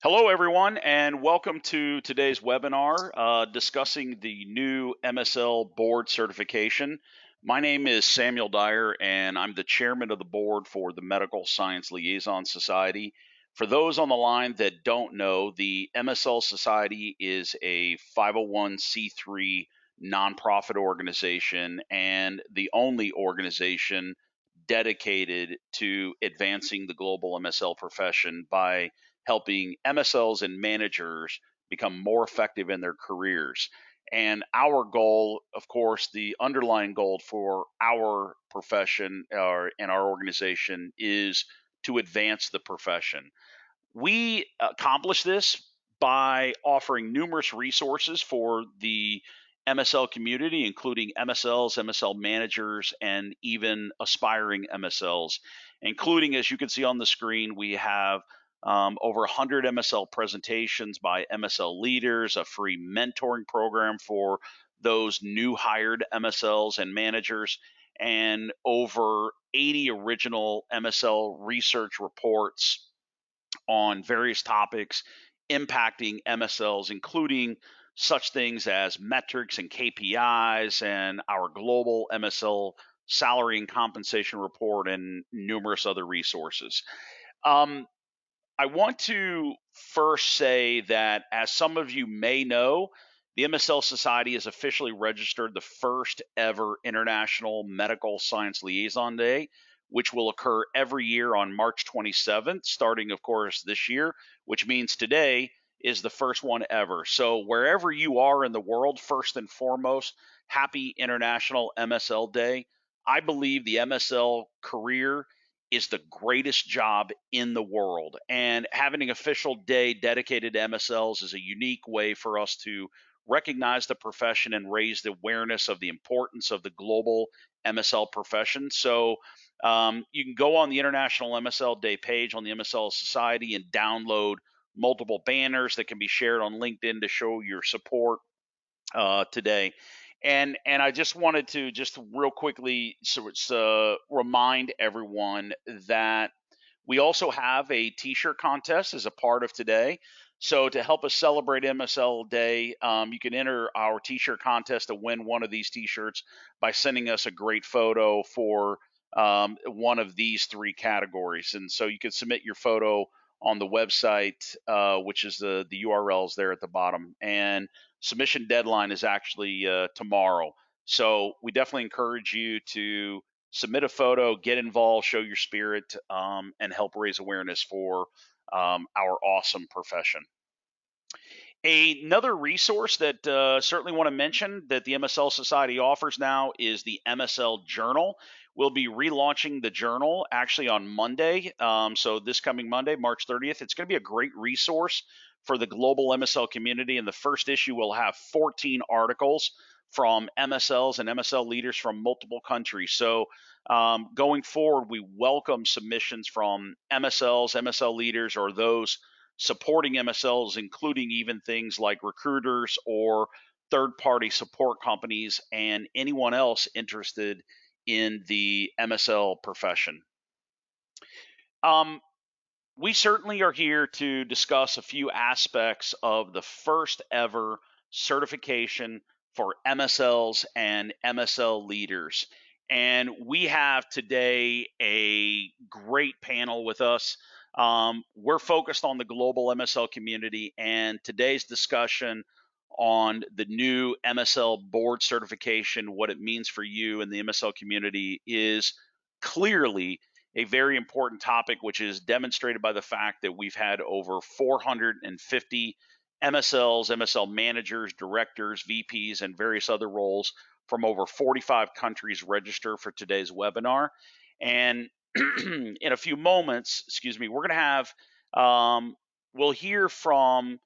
Hello, everyone, and welcome to today's webinar discussing the new MSL board certification. My name is Samuel Dyer, and I'm the chairman of the board for the Medical Science Liaison Society. For those on the line that don't know, the MSL Society is a 501c3 nonprofit organization and the only organization dedicated to advancing the global MSL profession by helping MSLs and managers become more effective in their careers. And our goal, of course, the underlying goal for our profession and our organization is to advance the profession. We accomplish this by offering numerous resources for the MSL community, including MSLs, MSL managers, and even aspiring MSLs, including, as you can see on the screen, we have over 100 MSL presentations by MSL leaders, a free mentoring program for those new hired MSLs and managers, and over 80 original MSL research reports on various topics impacting MSLs, including such things as metrics and KPIs and our global MSL salary and compensation report and numerous other resources. Um, I want to first say that, as some of you may know, the MSL Society has officially registered the first ever International Medical Science Liaison Day, which will occur every year on March 27th, starting, of course, this year, which means today is the first one ever. So, wherever you are in the world, first and foremost, happy International MSL Day. I believe the MSL career is the greatest job in the world. And having an official day dedicated to MSLs is a unique way for us to recognize the profession and raise the awareness of the importance of the global MSL profession. So you can go on the International MSL Day page on the MSL Society and download multiple banners that can be shared on LinkedIn to show your support today. And I just wanted to just real quickly remind everyone that we also have a T-shirt contest as a part of today. So to help us celebrate MSL Day, you can enter our T-shirt contest to win one of these T-shirts by sending us a great photo for one of these three categories. And so you can submit your photo on the website, which is the URLs there at the bottom. And submission deadline is actually tomorrow. So we definitely encourage you to submit a photo, get involved, show your spirit, and help raise awareness for our awesome profession. Another resource that certainly want to mention that the MSL Society offers now is the MSL Journal. We'll be relaunching the journal actually on Monday. So this coming Monday, March 30th, it's going to be a great resource for the global MSL community. In the first issue, we'll have 14 articles from MSLs and MSL leaders from multiple countries. So going forward, we welcome submissions from MSLs, MSL leaders, or those supporting MSLs, including even things like recruiters or third party support companies and anyone else interested in the MSL profession. We certainly are here to discuss a few aspects of the first ever certification for MSLs and MSL leaders. And we have today a great panel with us. We're focused on the global MSL community, and today's discussion on the new MSL board certification, what it means for you and the MSL community, is clearly a very important topic, which is demonstrated by the fact that we've had over 450 MSLs, MSL managers, directors, VPs, and various other roles from over 45 countries register for today's webinar. And in a few moments, we're going to have, we'll hear from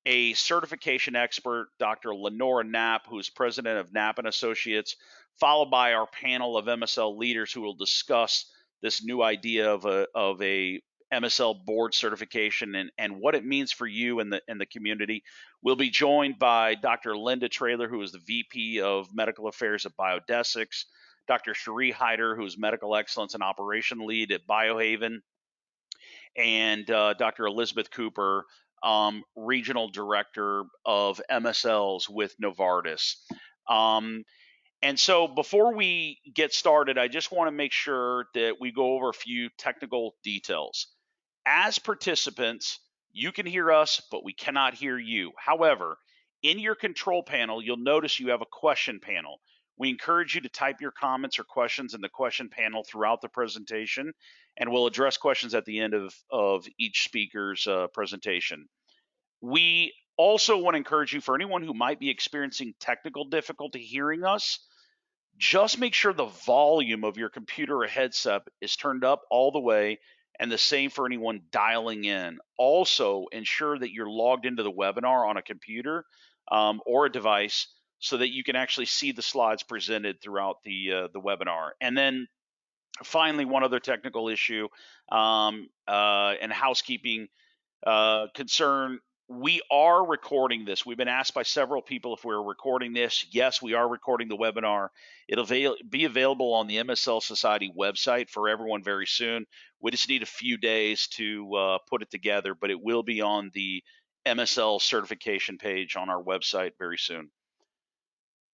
a certification expert, Dr. Lenora Knapp, who is president of Knapp and Associates, followed by our panel of MSL leaders who will discuss this new idea of a MSL board certification and what it means for you and the community. We'll be joined by Dr. Linda Traylor, who is the VP of Medical Affairs at Biodesics, Dr. Cherie Hyder, who is Medical Excellence and Operation Lead at Biohaven, and Dr. Elizabeth Cooper, Regional Director of MSLs with Novartis. Um, and so before we get started, I just want to make sure that we go over a few technical details. As participants, you can hear us, but we cannot hear you. However, in your control panel, you'll notice you have a question panel. We encourage you to type your comments or questions in the question panel throughout the presentation, and we'll address questions at the end of each speaker's presentation. We also want to encourage you, for anyone who might be experiencing technical difficulty hearing us, just make sure the volume of your computer or headset is turned up all the way, and the same for anyone dialing in. Also, ensure that you're logged into the webinar on a computer or a device so that you can actually see the slides presented throughout the webinar. And then finally, one other technical issue and housekeeping concern. We are recording this. We've been asked by several people if we're recording this. Yes, we are recording the webinar. It'll be available on the MSL Society website for everyone very soon. We just need a few days to put it together, but it will be on the MSL certification page on our website very soon.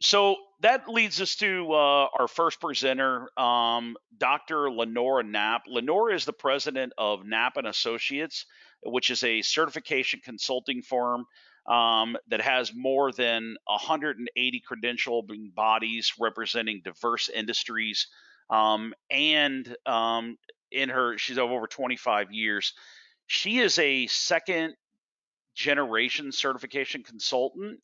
So that leads us to our first presenter, Dr. Lenora Knapp. Lenora is the president of Knapp and Associates, which is a certification consulting firm that has more than 180 credential bodies representing diverse industries. She's over 25 years. She is a second generation certification consultant.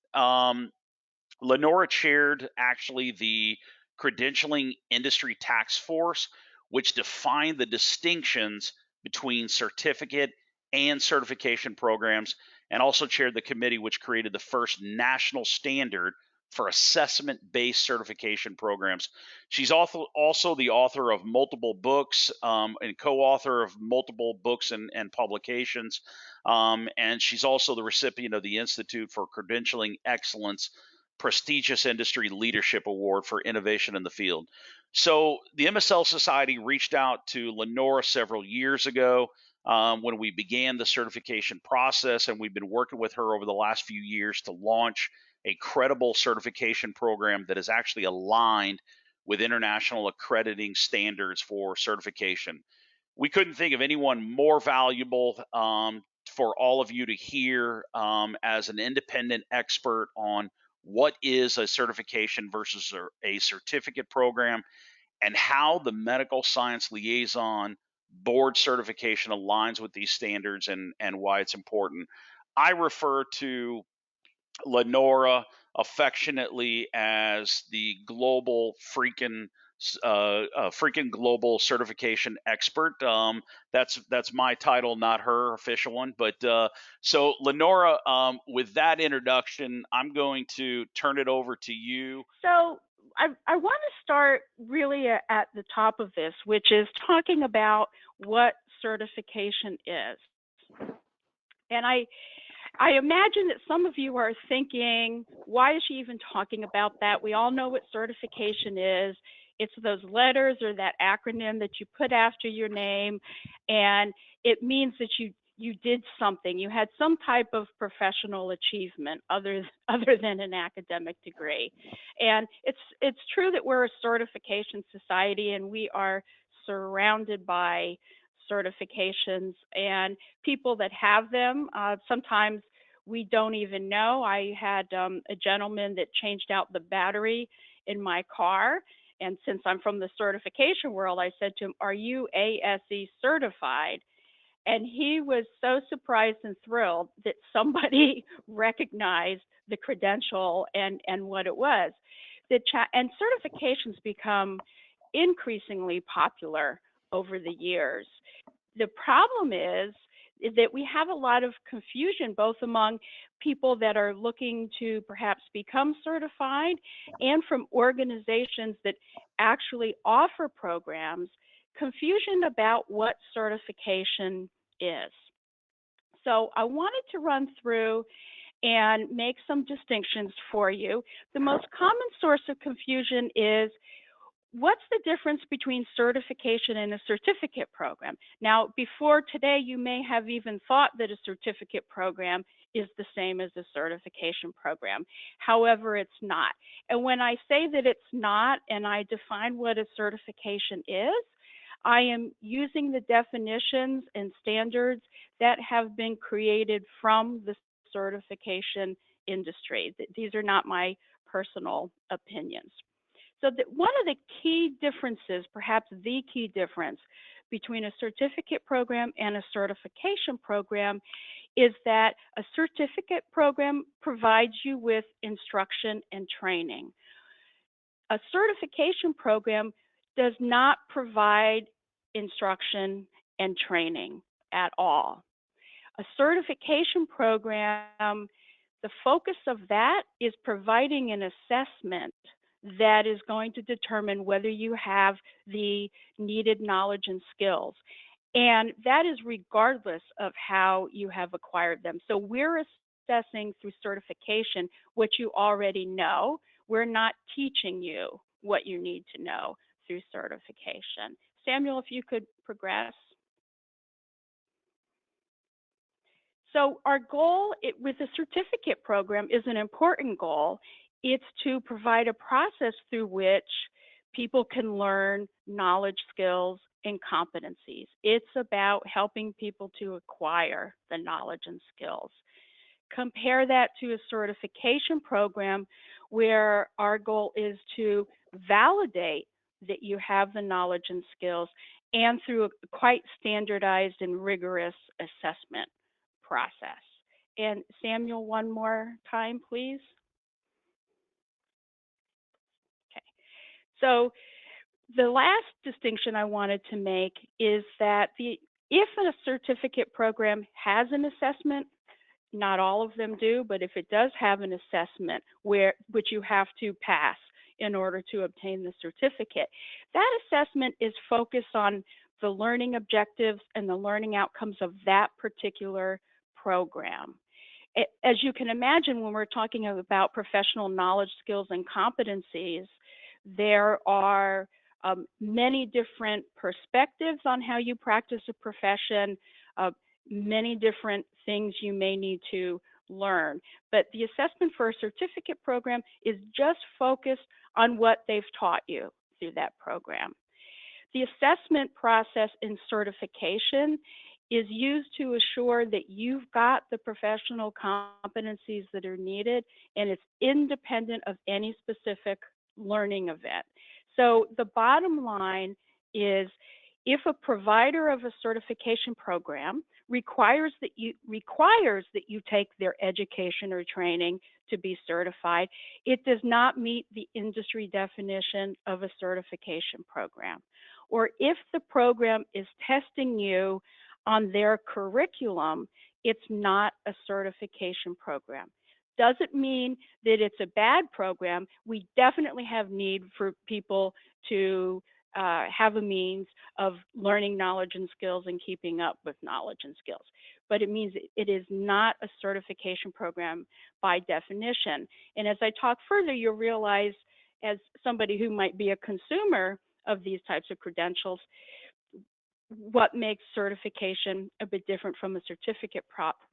Lenora chaired actually the credentialing industry task force, which defined the distinctions between certificate and certification programs, and also chaired the committee which created the first national standard for assessment-based certification programs. She's also the author of multiple books and co-author of multiple books and publications. And she's also the recipient of the Institute for Credentialing Excellence prestigious industry leadership award for innovation in the field. So the MSL Society reached out to Lenora several years ago when we began the certification process, and we've been working with her over the last few years to launch a credible certification program that is actually aligned with international accrediting standards for certification. We couldn't think of anyone more valuable for all of you to hear as an independent expert on what is a certification versus a certificate program, and how the medical science liaison board certification aligns with these standards, and why it's important. I refer to Lenora affectionately as the global freaking global certification expert. That's my title, not her official one. But so Lenora, with that introduction, I'm going to turn it over to you. So I want to start really at the top of this, which is talking about what certification is. And I imagine that some of you are thinking, why is she even talking about that? We all know what certification is. It's those letters or that acronym that you put after your name, and it means that you did something. You had some type of professional achievement other than an academic degree. And it's true that we're a certification society, and we are surrounded by certifications and people that have them. Sometimes we don't even know. I had a gentleman that changed out the battery in my car. And since I'm from the certification world, I said to him, "Are you ASE certified?" And he was so surprised and thrilled that somebody recognized the credential and what it was. And certifications become increasingly popular over the years. The problem is that we have a lot of confusion, both among people that are looking to perhaps become certified and from organizations that actually offer programs, confusion about what certification is. So I wanted to run through and make some distinctions for you. The most common source of confusion is, what's the difference between certification and a certificate program? Now, before today, you may have even thought that a certificate program is the same as a certification program. However, it's not. And when I say that it's not, and I define what a certification is, I am using the definitions and standards that have been created from the certification industry. These are not my personal opinions. So one of the key differences, perhaps the key difference between a certificate program and a certification program is that a certificate program provides you with instruction and training. A certification program does not provide instruction and training at all. A certification program, the focus of that is providing an assessment that is going to determine whether you have the needed knowledge and skills. And that is regardless of how you have acquired them. So we're assessing through certification what you already know. We're not teaching you what you need to know through certification. Samuel, if you could progress. So our goal with the certificate program is an important goal. It's to provide a process through which people can learn knowledge, skills, and competencies. It's about helping people to acquire the knowledge and skills. Compare that to a certification program where our goal is to validate that you have the knowledge and skills, and through a quite standardized and rigorous assessment process. And Samuel, one more time, please. Okay. So the last distinction I wanted to make is that if a certificate program has an assessment, not all of them do, but if it does have an assessment which you have to pass in order to obtain the certificate, that assessment is focused on the learning objectives and the learning outcomes of that particular program. As you can imagine, when we're talking about professional knowledge, skills, and competencies, there are many different perspectives on how you practice a profession, many different things you may need to learn. But the assessment for a certificate program is just focused on what they've taught you through that program. The assessment process in certification is used to assure that you've got the professional competencies that are needed, and it's independent of any specific learning event. So the bottom line is, if a provider of a certification program requires that you take their education or training to be certified, it does not meet the industry definition of a certification program. Or if the program is testing you on their curriculum, it's not a certification program. Doesn't mean that it's a bad program. We definitely have need for people to have a means of learning knowledge and skills and keeping up with knowledge and skills. But it means it is not a certification program by definition. And as I talk further, you'll realize, as somebody who might be a consumer of these types of credentials, what makes certification a bit different from a certificate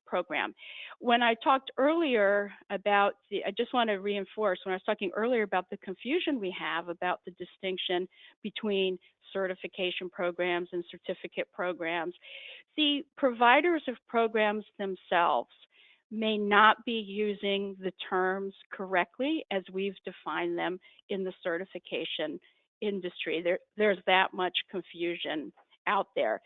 program. When I talked earlier about I just want to reinforce, when I was talking earlier about the confusion we have about the distinction between certification programs and certificate programs, the providers of programs themselves may not be using the terms correctly as we've defined them in the certification industry. There's that much confusion out there.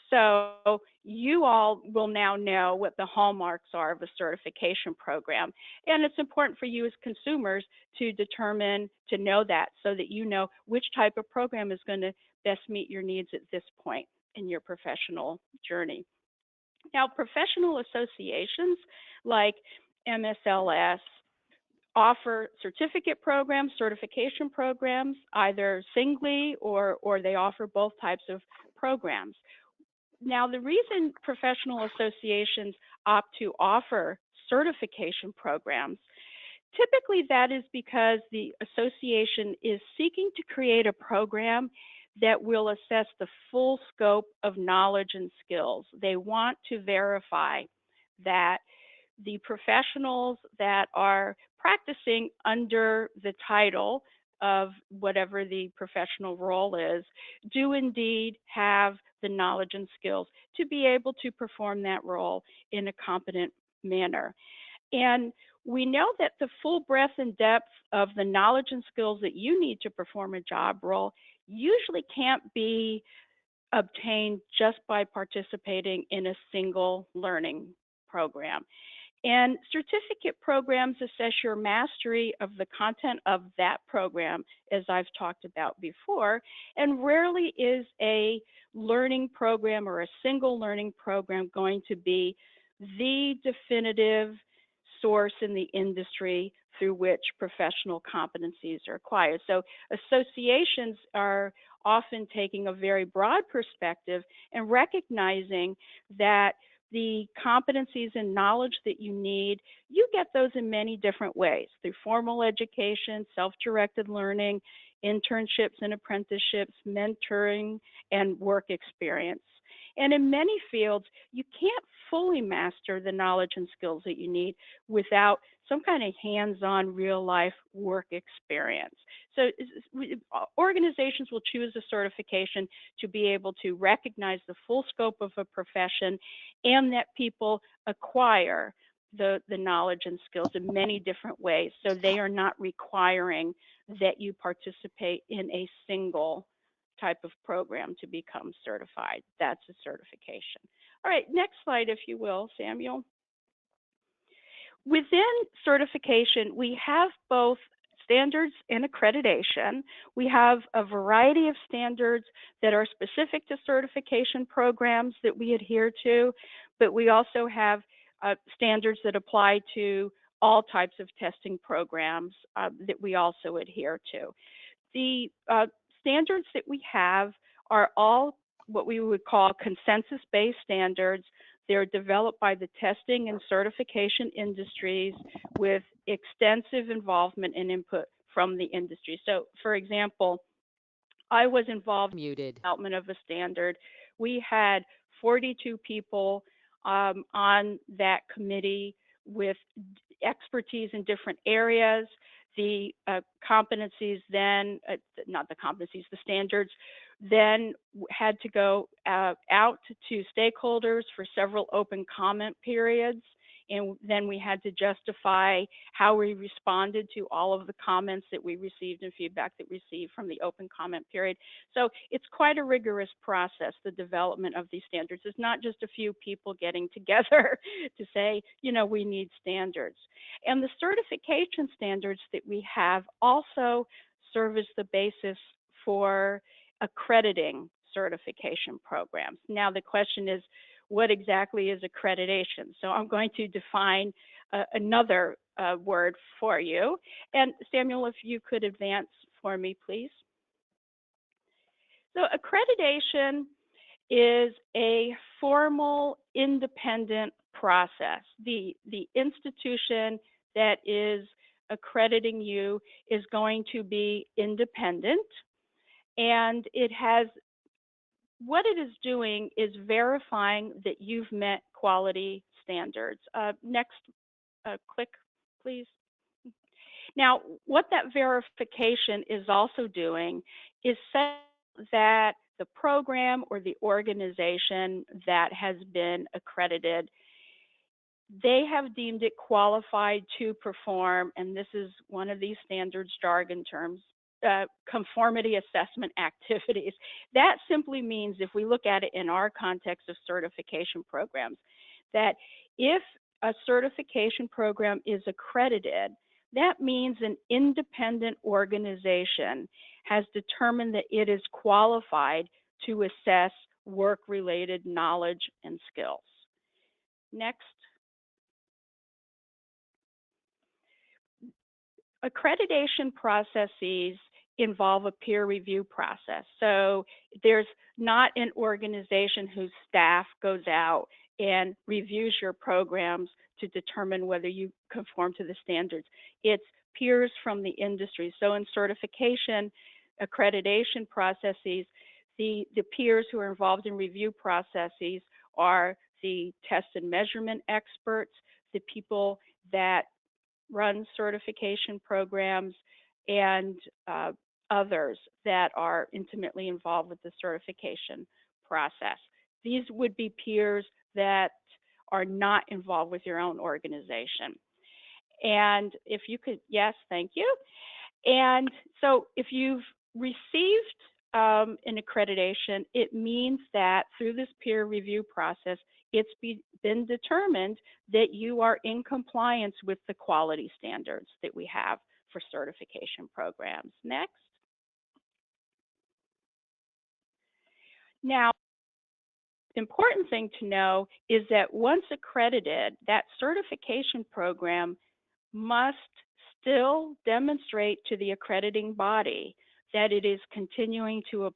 So you all will now know what the hallmarks are of a certification program. And it's important for you as consumers to determine, to know that, so that you know which type of program is going to best meet your needs at this point in your professional journey. Now, professional associations like MSLS offer certificate programs, certification programs, either singly or they offer both types of programs. Now, the reason professional associations opt to offer certification programs typically that is because the association is seeking to create a program that will assess the full scope of knowledge and skills. They want to verify that the professionals that are practicing under the title of whatever the professional role is do indeed have the knowledge and skills to be able to perform that role in a competent manner. And we know that the full breadth and depth of the knowledge and skills that you need to perform a job role usually can't be obtained just by participating in a single learning program. And certificate programs assess your mastery of the content of that program, as I've talked about before, and rarely is a learning program or a single learning program going to be the definitive source in the industry through which professional competencies are acquired. So associations are often taking a very broad perspective and recognizing that the competencies and knowledge that you need, you get those in many different ways, through formal education, self-directed learning, internships and apprenticeships, mentoring, and work experience. And in many fields, you can't fully master the knowledge and skills that you need without some kind of hands-on real-life work experience. So organizations will choose a certification to be able to recognize the full scope of a profession and that people acquire the knowledge and skills in many different ways. So they are not requiring that you participate in a single type of program to become certified. That's a certification. All right, next slide, if you will, Samuel. Within certification, we have both standards and accreditation. We have a variety of standards that are specific to certification programs that we adhere to, but we also have standards that apply to all types of testing programs that we also adhere to. The standards that we have are all what we would call consensus-based standards. They're developed by the testing and certification industries with extensive involvement and input from the industry. So, for example, I was involved in the development of a standard. We had 42 people on that committee with expertise in different areas. The competencies then, not the competencies, the standards then had to go out to stakeholders for several open comment periods. And then we had to justify how we responded to all of the comments that we received and feedback that we received from the open comment period. So it's quite a rigorous process, the development of these standards. It's not just a few people getting together to say, you know, we need standards. And the certification standards that we have also serve as the basis for accrediting certification programs. Now the question is, what exactly is accreditation? So I'm going to define another word for you. And Samuel, if you could advance for me, please. So accreditation is a formal, independent process. The institution that is accrediting you is going to be independent, and it has what it is doing is verifying that you've met quality standards. Next click, please. Now, what that verification is also doing is saying that the program or the organization that has been accredited, they have deemed it qualified to perform, and this is one of these standards jargon terms, conformity assessment activities. That simply means, if we look at it in our context of certification programs, that if a certification program is accredited, that means an independent organization has determined that it is qualified to assess work-related knowledge and skills. Next. Accreditation processes involve a peer review process. So there's not an organization whose staff goes out and reviews your programs to determine whether you conform to the standards. It's peers from the industry. So in certification, accreditation processes, the peers who are involved in review processes are the test and measurement experts, the people that run certification programs, and others that are intimately involved with the certification process. These would be peers that are not involved with your own organization. And if you could, yes, thank you. And so if you've received an accreditation, it means that through this peer review process, it's been determined that you are in compliance with the quality standards that we have for certification programs. Next. Now, important thing to know is that once accredited, that certification program must still demonstrate to the accrediting body that it is continuing to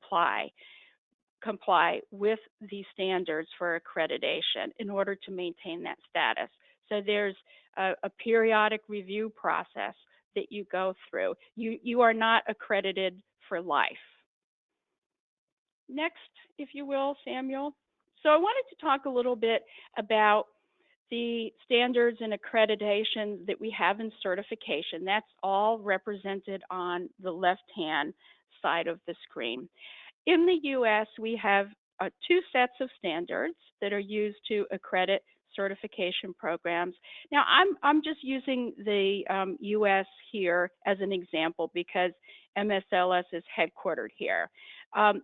comply with the standards for accreditation in order to maintain that status. So there's a periodic review process that you go through. You are not accredited for life. Next, if you will, Samuel. So I wanted to talk a little bit about the standards and accreditation that we have in certification. That's all represented on the left-hand side of the screen. In the U.S., we have two sets of standards that are used to accredit certification programs. Now, I'm just using the U.S. here as an example because MSLS is headquartered here.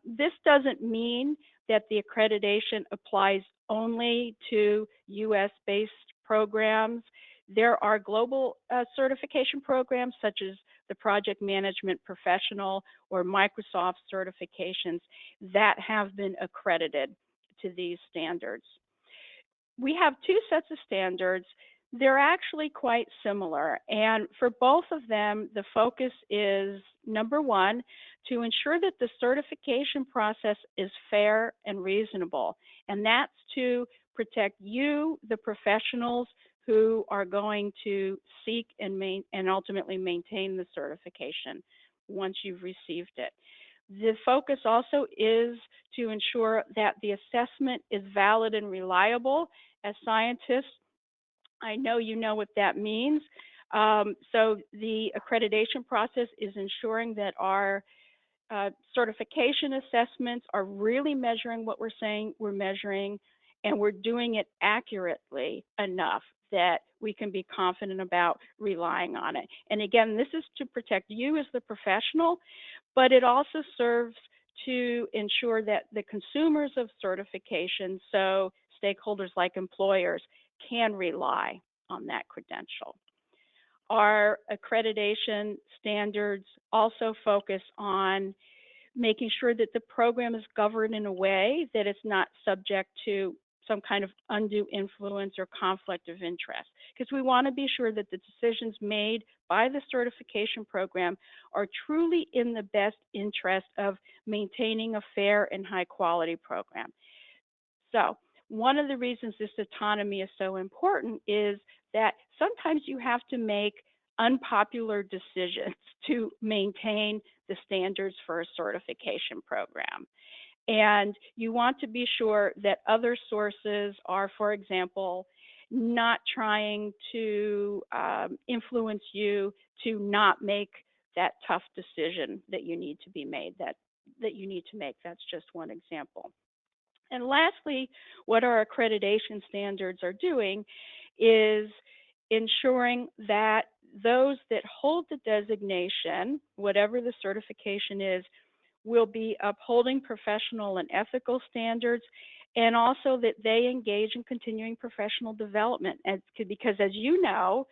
This doesn't mean that the accreditation applies only to U.S.-based programs. There are global certification programs such as the Project Management Professional or Microsoft certifications that have been accredited to these standards. We have two sets of standards. They're actually quite similar, and for both of them, the focus is, number one, to ensure that the certification process is fair and reasonable, and that's to protect you, the professionals who are going to seek and ultimately maintain the certification once you've received it. The focus also is to ensure that the assessment is valid and reliable. As scientists, I know you know what that means. So the accreditation process is ensuring that our certification assessments are really measuring what we're saying we're measuring, and we're doing it accurately enough that we can be confident about relying on it. And again, this is to protect you as the professional, but it also serves to ensure that the consumers of certification, so stakeholders like employers, can rely on that credential. Our accreditation standards also focus on making sure that the program is governed in a way that it's not subject to some kind of undue influence or conflict of interest, because we want to be sure that the decisions made by the certification program are truly in the best interest of maintaining a fair and high quality program. So one of the reasons this autonomy is so important is that sometimes you have to make unpopular decisions to maintain the standards for a certification program. And you want to be sure that other sources are, for example, not trying to influence you to not make that tough decision that you need to be made, that you need to make. That's just one example. And lastly, what our accreditation standards are doing is ensuring that those that hold the designation, whatever the certification is, will be upholding professional and ethical standards, and also that they engage in continuing professional development. Because as you know,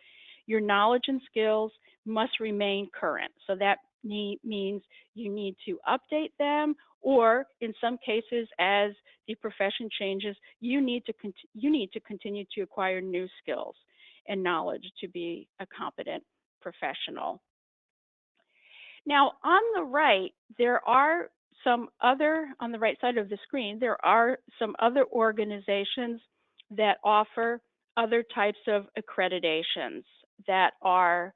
your knowledge and skills must remain current. So that means you need to update them, or in some cases, as the profession changes, you need to continue to acquire new skills and knowledge to be a competent professional. Now, on the right, on the right side of the screen, there are some other organizations that offer other types of accreditations that are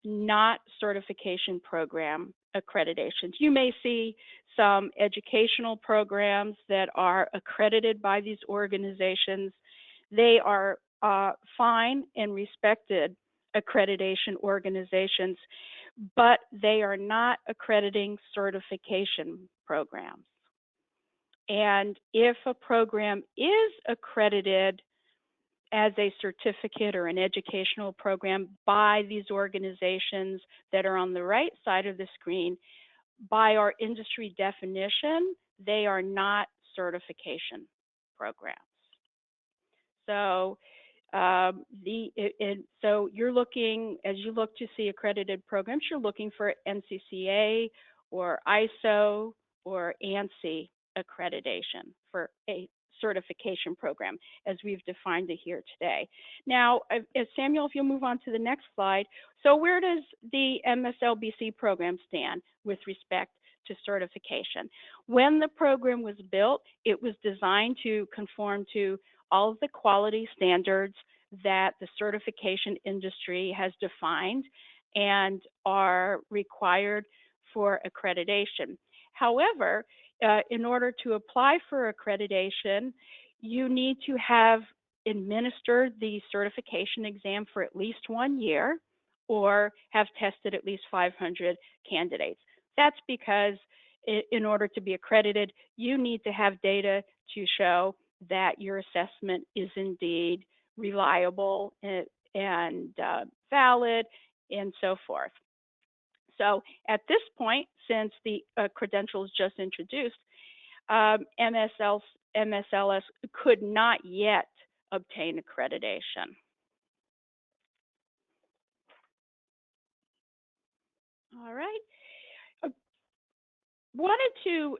not certification program accreditations. You may see some educational programs that are accredited by these organizations. They are fine and respected accreditation organizations, but they are not accrediting certification programs. And if a program is accredited as a certificate or an educational program by these organizations that are on the right side of the screen, by our industry definition, they are not certification programs. So so you're looking, as you look to see accredited programs, you're looking for NCCA or ISO or ANSI accreditation for a certification program, as we've defined it here today. Now, Samuel, if you'll move on to the next slide. So where does the MSL-BC program stand with respect to certification? When the program was built, it was designed to conform to all of the quality standards that the certification industry has defined and are required for accreditation. However, in order to apply for accreditation, you need to have administered the certification exam for at least 1 year or have tested at least 500 candidates. That's because in order to be accredited, you need to have data to show that your assessment is indeed reliable and valid and so forth. So at this point, since the credential is just introduced, MSLS could not yet obtain accreditation. All right. Wanted to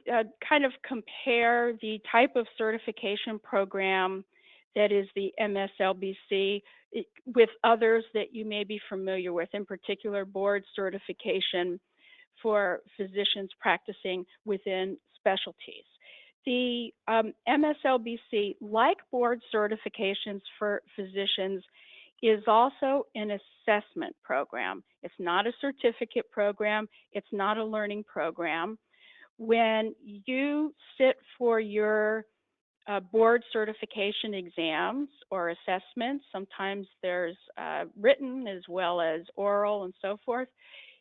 kind of compare the type of certification program that is the MSL-BC with others that you may be familiar with, in particular board certification for physicians practicing within specialties. The MSL-BC, like board certifications for physicians, is also an assessment program. It's not a certificate program. It's not a learning program. When you sit for your board certification exams or assessments, sometimes there's written as well as oral and so forth,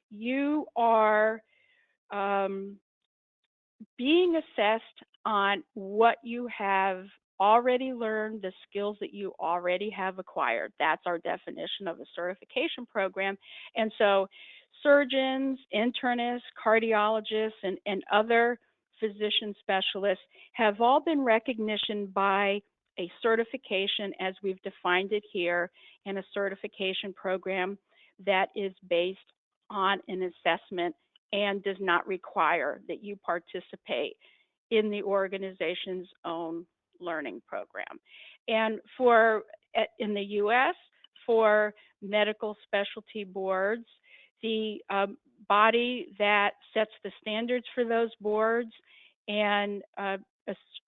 you are being assessed on what you have already learned, the skills that you already have acquired. That's our definition of a certification program. And so surgeons, internists, cardiologists, and other physician specialists have all been recognized by a certification as we've defined it here, and a certification program that is based on an assessment and does not require that you participate in the organization's own learning program. And in the US, for medical specialty boards, the body that sets the standards for those boards and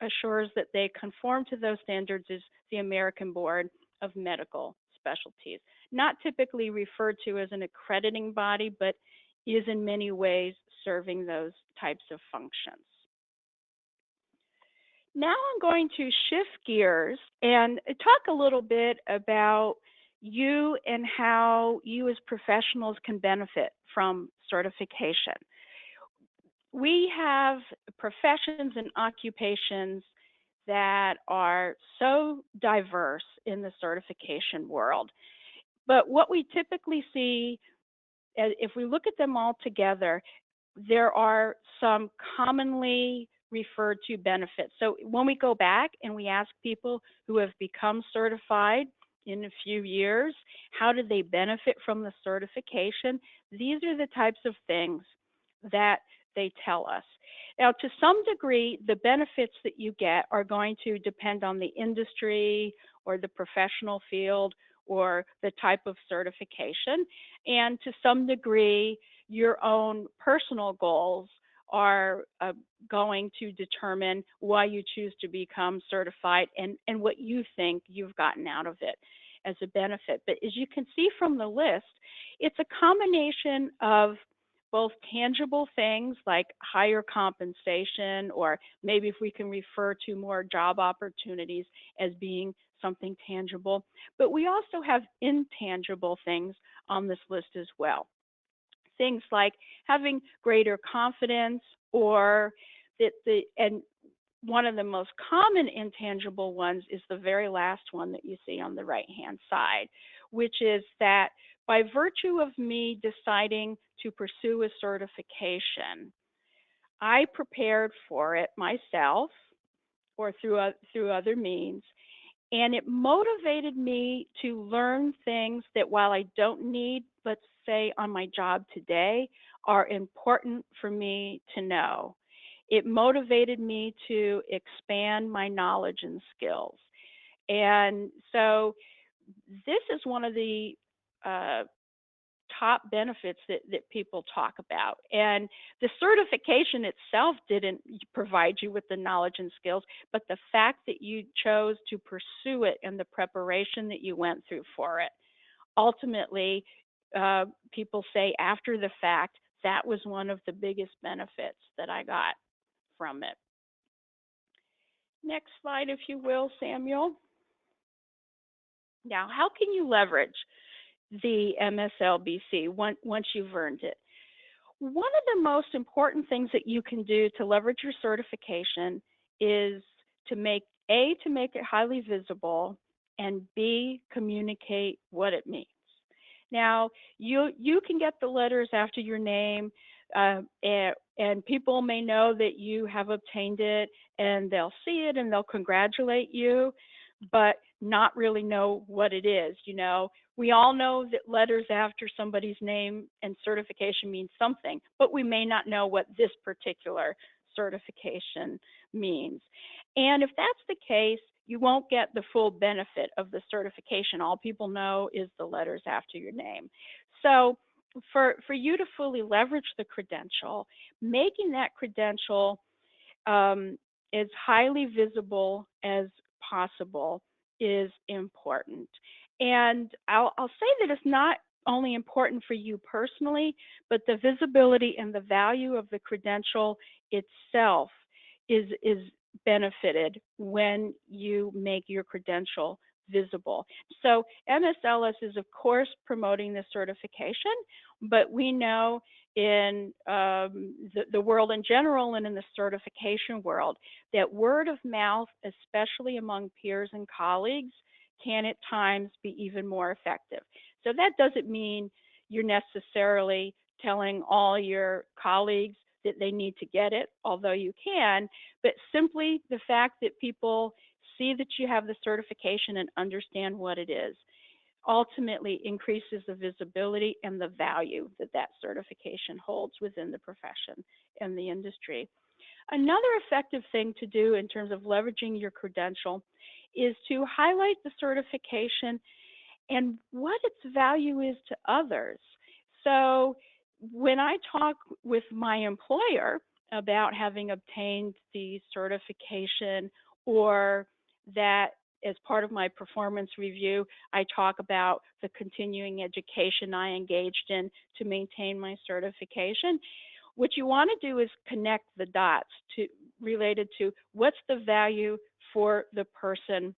assures that they conform to those standards is the American Board of Medical Specialties. Not typically referred to as an accrediting body, but is in many ways serving those types of functions. Now I'm going to shift gears and talk a little bit about you and how you as professionals can benefit from certification. We have professions and occupations that are so diverse in the certification world. But what we typically see, if we look at them all together, there are some commonly referred to benefits. So when we go back and we ask people who have become certified in a few years, how did they benefit from the certification? These are the types of things that they tell us. Now, to some degree, the benefits that you get are going to depend on the industry or the professional field or the type of certification. And to some degree, your own personal goals are going to determine why you choose to become certified and what you think you've gotten out of it as a benefit. But as you can see from the list, it's a combination of both tangible things like higher compensation, or maybe if we can refer to more job opportunities as being something tangible. But we also have intangible things on this list as well. Things like having greater confidence, or and one of the most common intangible ones is the very last one that you see on the right-hand side, which is that by virtue of me deciding to pursue a certification, I prepared for it myself or through other means, and it motivated me to learn things that, while I don't need, let's say, on my job today, are important for me to know. It motivated me to expand my knowledge and skills. And so this is one of the uh, top benefits that people talk about. And the certification itself didn't provide you with the knowledge and skills, but the fact that you chose to pursue it and the preparation that you went through for it. Ultimately, people say after the fact, that was one of the biggest benefits that I got from it. Next slide, if you will, Samuel. Now, how can you leverage the MSL-BC once you've earned it? One of the most important things that you can do to leverage your certification is to make it highly visible, and B, communicate what it means. Now, you can get the letters after your name, and people may know that you have obtained it, and they'll see it and they'll congratulate you, but not really know what it is. We all know that letters after somebody's name and certification means something, but we may not know what this particular certification means. And if that's the case, you won't get the full benefit of the certification. All people know is the letters after your name. So for you to fully leverage the credential, making that credential as highly visible as possible is important. And I'll say that it's not only important for you personally, but the visibility and the value of the credential itself is benefited when you make your credential visible. So MSLS is, of course, promoting this certification, but we know in the world in general and in the certification world that word of mouth, especially among peers and colleagues, can at times be even more effective. So that doesn't mean you're necessarily telling all your colleagues that they need to get it, although you can, but simply the fact that people see that you have the certification and understand what it is ultimately increases the visibility and the value that that certification holds within the profession and the industry. Another effective thing to do in terms of leveraging your credential is to highlight the certification and what its value is to others. So when I talk with my employer about having obtained the certification, or that as part of my performance review, I talk about the continuing education I engaged in to maintain my certification, what you want to do is connect the dots related to what's the value for the person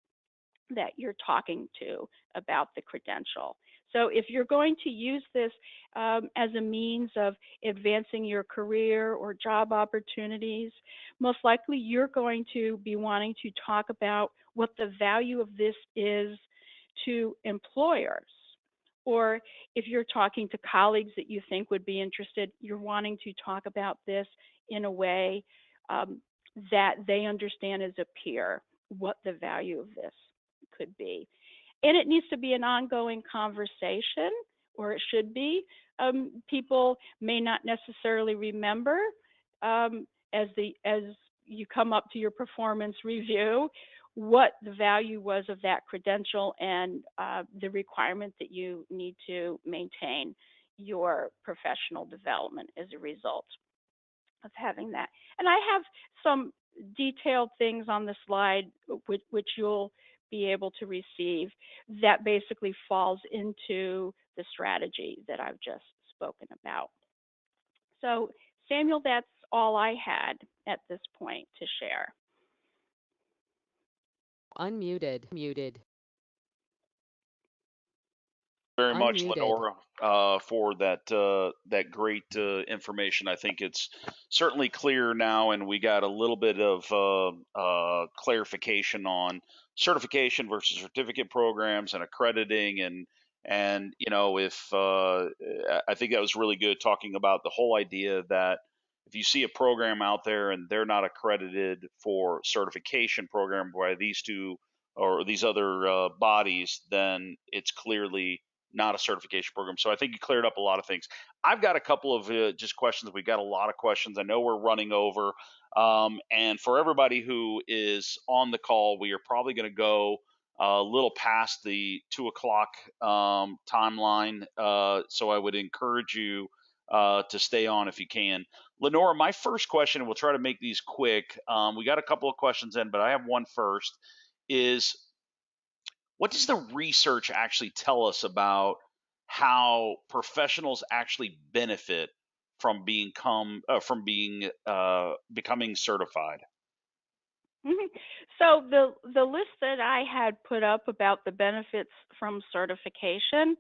that you're talking to about the credential. So if you're going to use this as a means of advancing your career or job opportunities, most likely you're going to be wanting to talk about what the value of this is to employers. Or if you're talking to colleagues that you think would be interested, you're wanting to talk about this in a way that they understand as a peer what the value of this could be. And it needs to be an ongoing conversation, or it should be. People may not necessarily remember as you come up to your performance review what the value was of that credential and the requirement that you need to maintain your professional development as a result. having that. And I have some detailed things on the slide which you'll be able to receive that basically falls into the strategy that I've just spoken about. So Samuel, that's all I had at this point to share. Unmuted. Muted. Very much, Unmuted. Lenora, for that great information. I think it's certainly clear now, and we got a little bit of clarification on certification versus certificate programs and accrediting, and if I think that was really good talking about the whole idea that if you see a program out there and they're not accredited for certification program by these two or these other bodies, then it's clearly not a certification program. So I think you cleared up a lot of things. I've got a couple of just questions. We've got a lot of questions. I know we're running over. And for everybody who is on the call, we are probably going to go a little past the 2 o'clock timeline. So I would encourage you to stay on if you can. Lenora, my first question, and we'll try to make these quick. We got a couple of questions in, but I have one first, is what does the research actually tell us about how professionals actually benefit from becoming certified? Mhm. So the list that I had put up about the benefits from certification,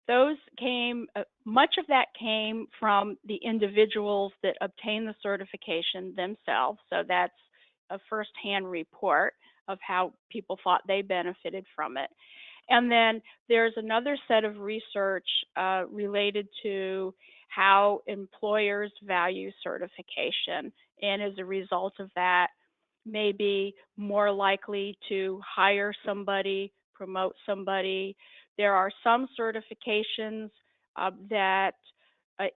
those came, much of that came from the individuals that obtain the certification themselves. So that's a firsthand report of how people thought they benefited from it. And then there's another set of research related to how employers value certification, and as a result of that, may be more likely to hire somebody, promote somebody. There are some certifications that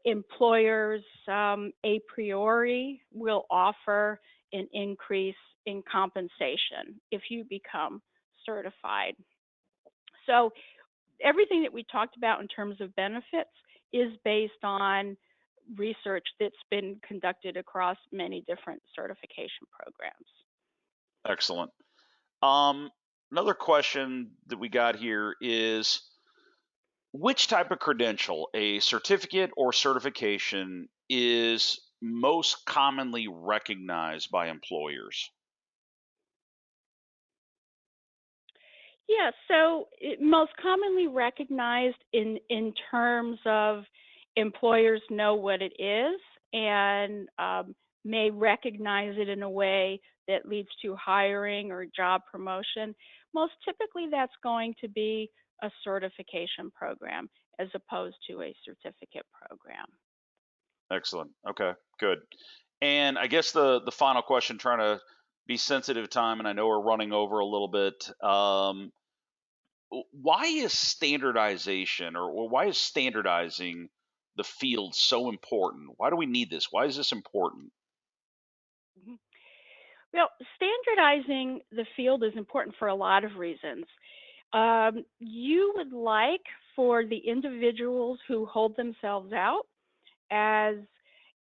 employers a priori will offer an increase in compensation if you become certified. So everything that we talked about in terms of benefits is based on research that's been conducted across many different certification programs. Excellent. Another question that we got here is which type of credential, a certificate or certification, is most commonly recognized by employers? Yeah, so most commonly recognized in terms of employers know what it is and may recognize it in a way that leads to hiring or job promotion. Most typically, that's going to be a certification program as opposed to a certificate program. Excellent. Okay, good. And I guess the final question, trying to be sensitive to time, and I know we're running over a little bit. Why is standardization or why is standardizing the field so important? Why do we need this? Why is this important? Mhm. Well, standardizing the field is important for a lot of reasons. You would like for the individuals who hold themselves out as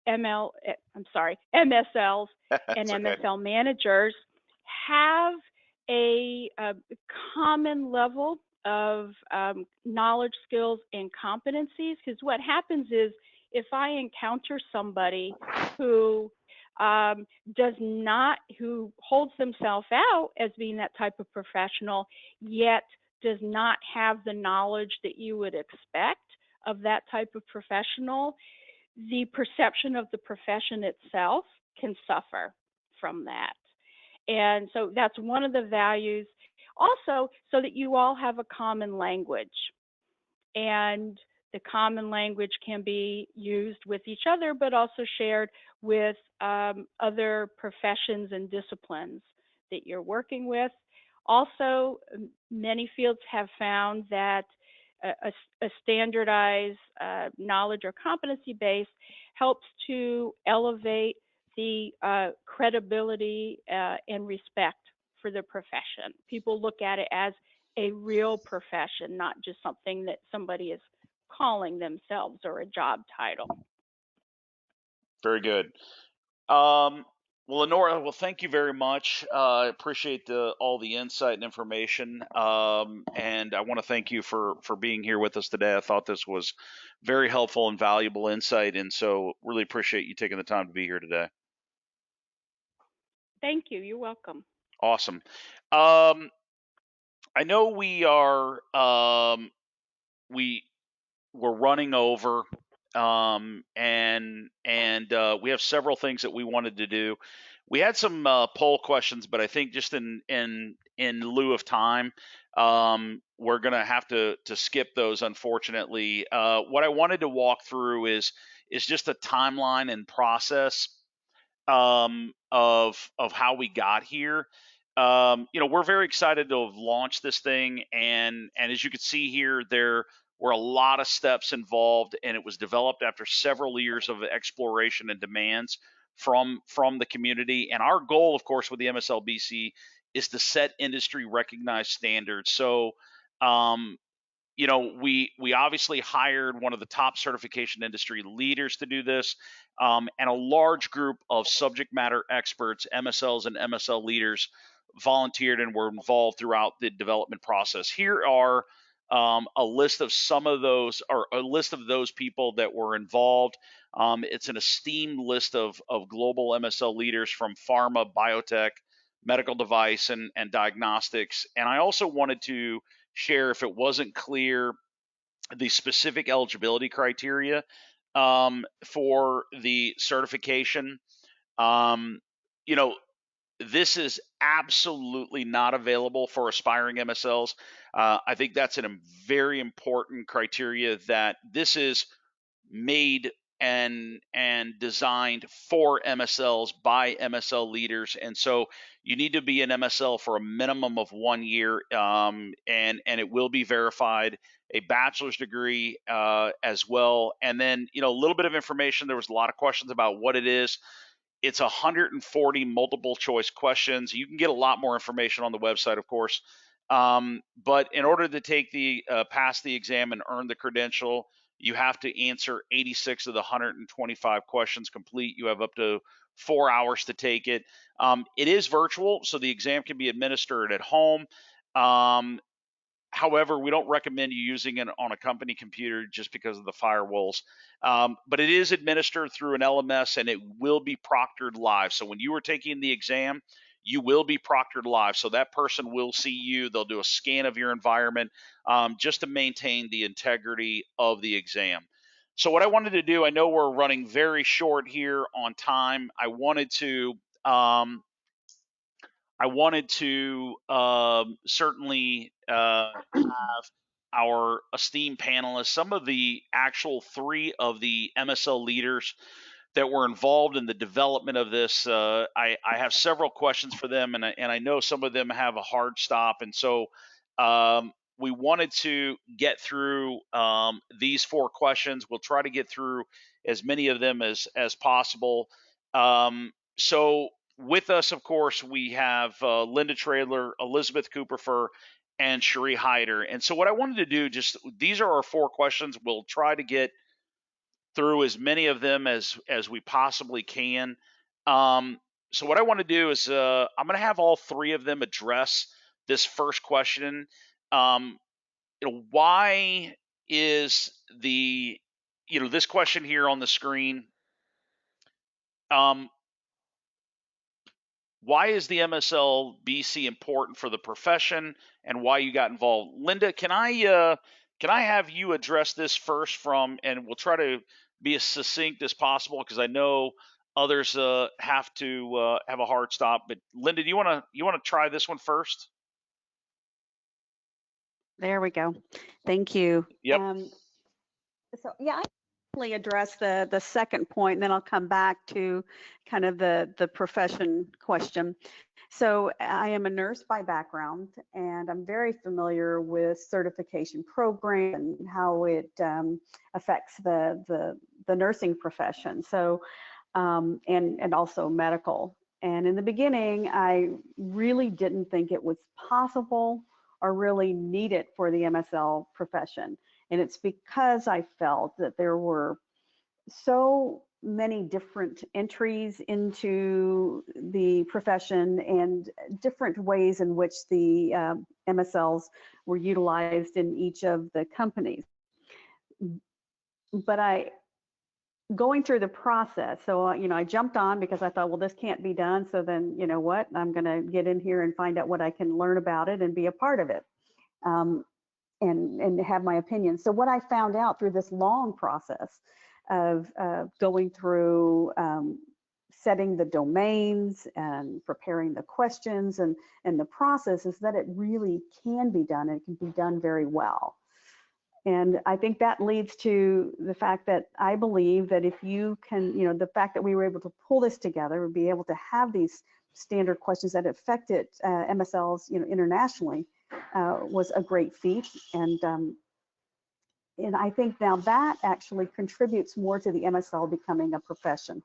MSLs and That's okay. MSL managers have a common level of knowledge, skills, and competencies. Because what happens is if I encounter somebody who who holds themselves out as being that type of professional, yet does not have the knowledge that you would expect of that type of professional, the perception of the profession itself can suffer from that. And so that's one of the values. Also, so that you all have a common language. And the common language can be used with each other, but also shared with other professions and disciplines that you're working with. Also, many fields have found that a standardized knowledge or competency base helps to elevate the credibility and respect for the profession. People look at it as a real profession, not just something that somebody is calling themselves or a job title. Very good. Um, well, Lenora, well, thank you very much. I appreciate all the insight and information, and I want to thank you for being here with us today. I thought this was very helpful and valuable insight, and so really appreciate you taking the time to be here today. Thank you. You're welcome. Awesome. Um, I know we we're running over, and we have several things that we wanted to do. We had some poll questions, but I think just in lieu of time, we're gonna have to skip those, unfortunately. What I wanted to walk through is just a timeline and process of how we got here. We're very excited to have launched this thing, and as you can see here, there were a lot of steps involved, and it was developed after several years of exploration and demands from the community. And our goal, of course, with the MSL-BC is to set industry recognized standards. So we obviously hired one of the top certification industry leaders to do this, and a large group of subject matter experts, MSLs and MSL leaders, volunteered and were involved throughout the development process. Here are a list of some of those, or a list of those people that were involved. It's an esteemed list of global MSL leaders from pharma, biotech, medical device, and diagnostics. And I also wanted to share, if it wasn't clear, the specific eligibility criteria for the certification. Um, you know, this is absolutely not available for aspiring MSLs. I think that's a very important criteria, that this is made and designed for MSLs by MSL leaders, and so you need to be an MSL for a minimum of 1 year, and it will be verified. A bachelor's degree as well, and then a little bit of information. There was a lot of questions about what it is. It's 140 multiple choice questions. You can get a lot more information on the website, of course. But in order to pass the exam and earn the credential, you have to answer 86 of the 125 questions complete. You have up to 4 hours to take it. It is virtual, so the exam can be administered at home. Um, However, we don't recommend you using it on a company computer just because of the firewalls. But it is administered through an LMS, and it will be proctored live. So when you are taking the exam, you will be proctored live. So that person will see you. They'll do a scan of your environment, just to maintain the integrity of the exam. So what I wanted to do, I know we're running very short here on time. I wanted to certainly have our esteemed panelists, some of the actual three of the MSL leaders that were involved in the development of this. I have several questions for them, and I know some of them have a hard stop, and so we wanted to get through these four questions. We'll try to get through as many of them as possible. So with us, of course, we have Linda Traylor, Elizabeth Cooperfer, and Cherie Hyder. And so what I wanted to do, just these are our four questions. We'll try to get through as many of them as we possibly can. So what I want to do is I'm going to have all three of them address this first question. Why is this question here on the screen? Why is the MSL-BC important for the profession, and why you got involved? Linda, can I have you address this first and we'll try to be as succinct as possible, because I know others have to have a hard stop. But Linda, do you want to try this one first? There we go. Thank you. Yep. So yeah, I actually address the second point, and then I'll come back to kind of the profession question. So I am a nurse by background, and I'm very familiar with certification program and how it affects the nursing profession. So and also medical. And in the beginning, I really didn't think it was possible or really needed for the MSL profession. And it's because I felt that there were so many different entries into the profession and different ways in which the MSLs were utilized in each of the companies. But going through the process, so I jumped on because I thought, well, this can't be done. So then, you know what, I'm going to get in here and find out what I can learn about it and be a part of it, and have my opinion. So what I found out through this long process of going through setting the domains and preparing the questions and the process is that it really can be done, and it can be done very well. And I think that leads to the fact that I believe that if you can, the fact that we were able to pull this together and be able to have these standard questions that affected MSLs, internationally, was a great feat. And I think now that actually contributes more to the MSL becoming a profession.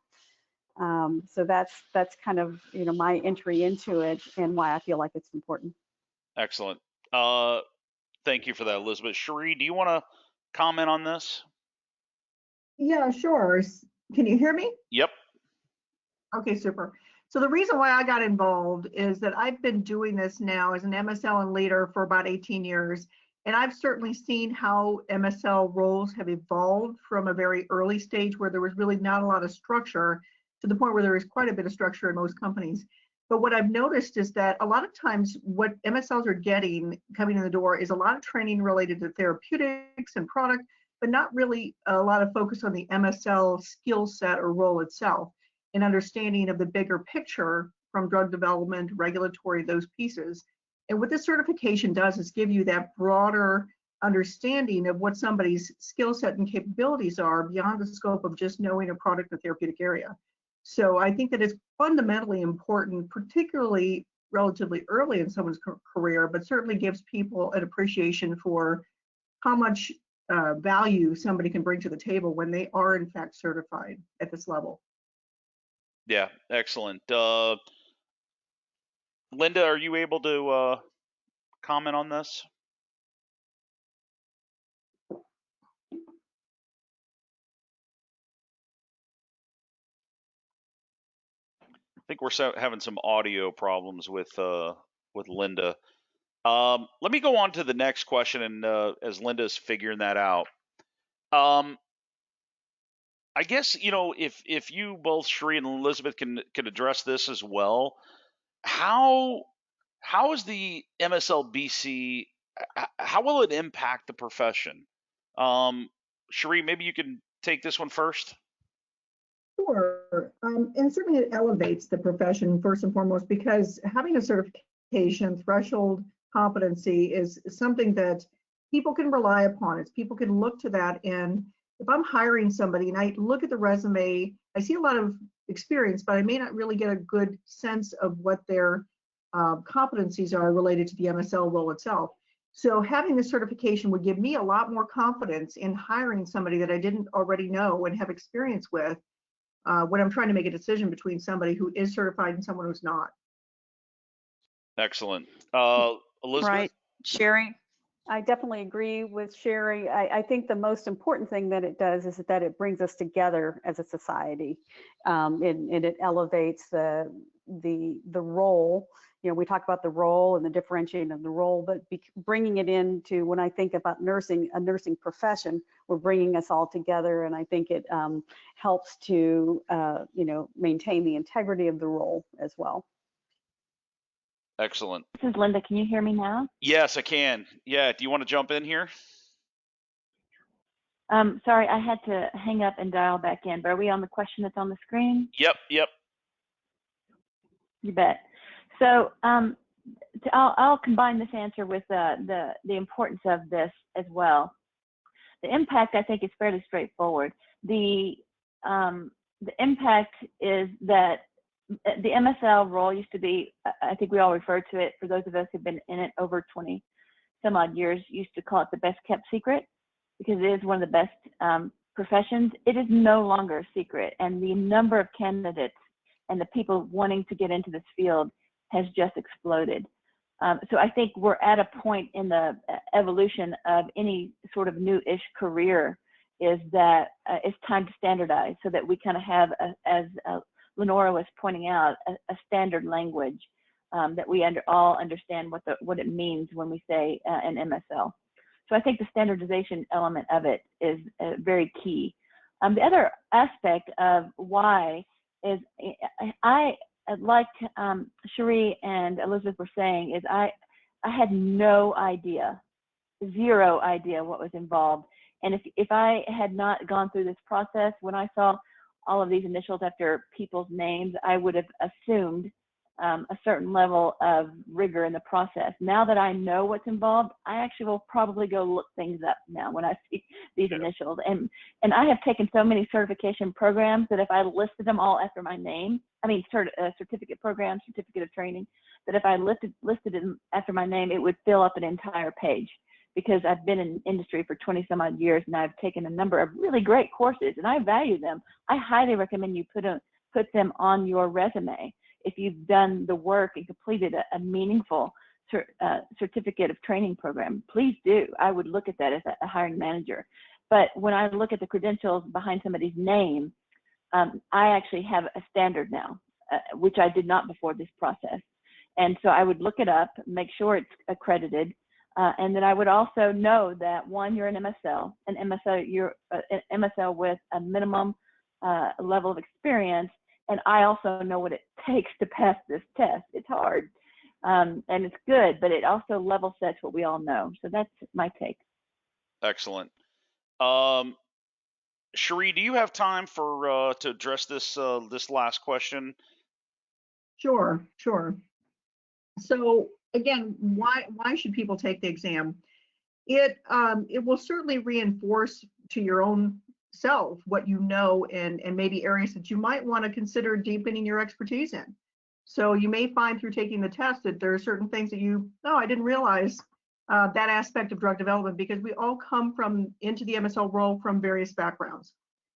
So that's kind of, my entry into it and why I feel like it's important. Excellent. Thank you for that, Elizabeth. Cherie, do you want to comment on this? Yeah, sure. Can you hear me? Yep. Okay, super. So the reason why I got involved is that I've been doing this now as an MSL and leader for about 18 years. And I've certainly seen how MSL roles have evolved from a very early stage where there was really not a lot of structure to the point where there is quite a bit of structure in most companies. But what I've noticed is that a lot of times what MSLs are getting coming in the door is a lot of training related to therapeutics and product, but not really a lot of focus on the MSL skill set or role itself, and understanding of the bigger picture from drug development, regulatory, those pieces. And what this certification does is give you that broader understanding of what somebody's skill set and capabilities are beyond the scope of just knowing a product or therapeutic area. So I think that it's fundamentally important, particularly relatively early in someone's career, but certainly gives people an appreciation for how much value somebody can bring to the table when they are in fact certified at this level. Yeah, excellent. Linda, are you able to comment on this? I think we're having some audio problems with Linda. Let me go on to the next question, and as Linda's figuring that out, I guess if you both, Cherie and Elizabeth, can address this as well. How is the MSL-BC? How will it impact the profession? Cherie, maybe you can take this one first. Sure, and certainly it elevates the profession first and foremost, because having a certification threshold competency is something that people can rely upon. People can look to that, and if I'm hiring somebody and I look at the resume, I see a lot of experience, but I may not really get a good sense of what their competencies are related to the MSL role itself. So having this certification would give me a lot more confidence in hiring somebody that I didn't already know and have experience with when I'm trying to make a decision between somebody who is certified and someone who's not. Excellent. Elizabeth? Right, Cherie? I definitely agree with Cherie. I think the most important thing that it does is that it brings us together as a society, and it elevates the role. We talk about the role and the differentiating of the role, but bringing it into, when I think about nursing, a nursing profession, we're bringing us all together, and I think it helps to maintain the integrity of the role as well. Excellent. This is Linda. Can you hear me now? Yes, I can. Yeah. Do you want to jump in here? Sorry, I had to hang up and dial back in, but are we on the question that's on the screen? Yep. You bet. So I'll combine this answer with the importance of this as well. The impact, I think, is fairly straightforward. The impact is that the MSL role used to be, I think we all refer to it, for those of us who've been in it over 20 some odd years, used to call it the best kept secret, because it is one of the best professions. It is no longer a secret, and the number of candidates and the people wanting to get into this field has just exploded. So I think we're at a point in the evolution of any sort of new-ish career is that it's time to standardize so that we kind of have, as Lenora was pointing out, a standard language that we all understand what it means when we say an MSL. So I think the standardization element of it is very key. The other aspect of why is like Cherie and Elizabeth were saying, is I had no idea, zero idea what was involved. And if I had not gone through this process, when I saw all of these initials after people's names, I would have assumed a certain level of rigor in the process. Now that I know what's involved, I actually will probably go look things up now when I see these initials. And I have taken so many certification programs that if I listed them all after my name, I mean certificate programs, certificate of training, that if I listed them after my name, it would fill up an entire page, because I've been in industry for 20 some odd years and I've taken a number of really great courses and I value them. I highly recommend you put them on your resume. If you've done the work and completed a meaningful certificate of training program, please do. I would look at that as a hiring manager. But when I look at the credentials behind somebody's name, I actually have a standard now, which I did not before this process. And so I would look it up, make sure it's accredited, and then I would also know that, one, you're an MSL, you're an MSL with a minimum level of experience. And I also know what it takes to pass this test. It's hard, and it's good, but it also level sets what we all know. So that's my take. Excellent. Cherie, do you have time for to address this last question? Sure. So again, why should people take the exam? It will certainly reinforce to your own self what you know, and maybe areas that you might want to consider deepening your expertise in. So you may find through taking the test that there are certain things that I didn't realize that aspect of drug development, because we all come into the MSL role from various backgrounds.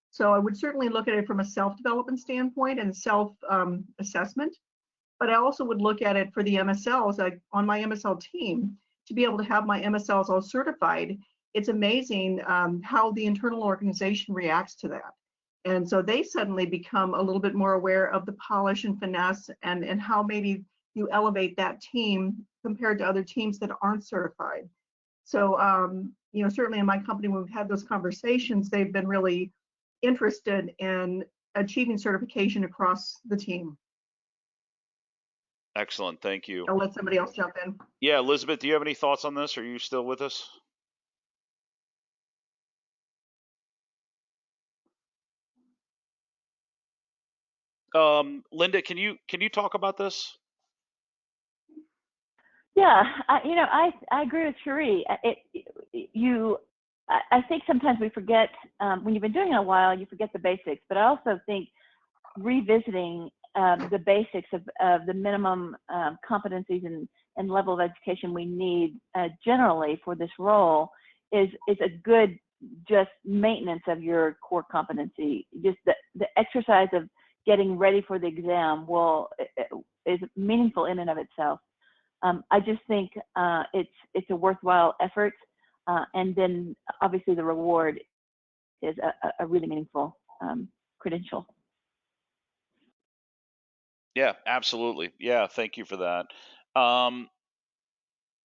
So I would certainly look at it from a self-development standpoint and self-assessment, but I also would look at it for the MSLs, like on my MSL team, to be able to have my MSLs all certified. It's amazing how the internal organization reacts to that. And so they suddenly become a little bit more aware of the polish and finesse and how maybe you elevate that team compared to other teams that aren't certified. So, certainly in my company, when we've had those conversations, they've been really interested in achieving certification across the team. Excellent, thank you. I'll let somebody else jump in. Yeah, Elizabeth, do you have any thoughts on this? Are you still with us? Linda, can you talk about this? Yeah, I agree with Cherie. I think sometimes we forget, when you've been doing it a while, you forget the basics. But I also think revisiting the basics of the minimum competencies and level of education we need generally for this role is a good just maintenance of your core competency. Just the exercise of getting ready for the exam is meaningful in and of itself. I just think it's a worthwhile effort, and then obviously the reward is a really meaningful credential. Yeah, absolutely. Yeah, thank you for that.